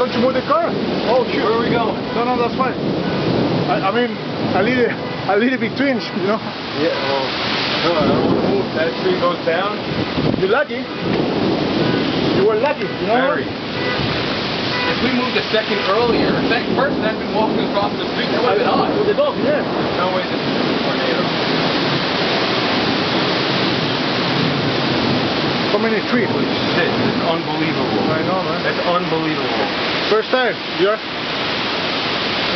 going to move the car? Oh, shoot. Where are we going? No, that's fine. I mean, a little between, you know? Yeah, well, no, I don't want to move. That tree goes down. You're lucky. You were lucky, you know? Very. If we moved a second earlier, that person had been walking across the street, that would have been odd. With the dog, yeah. No way this is a tornado. So many trees. Holy shit, this is unbelievable. I know, man. That's unbelievable. First time, yeah?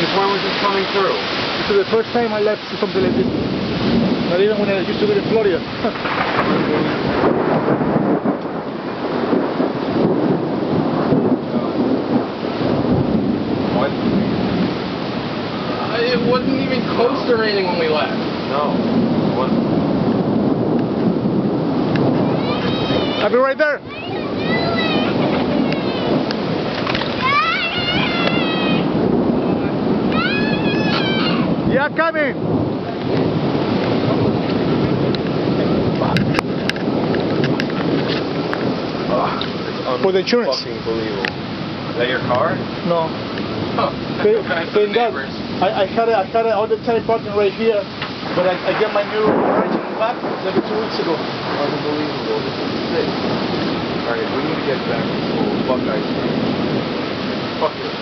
Since when was this coming through? This is the first time I left something like this. Not even when I used to live in Florida. What? It wasn't even close to raining when we left. No. What? I'll be right there. Yeah, coming. For the insurance. Fucking believable. Is that your car? No. Huh. Thank God. I had it all the time parking right here, but I got my new engine back like 2 weeks ago. Unbelievable. This is sick. Alright, we need to get back to school. Fuck ice cream. Fuck it.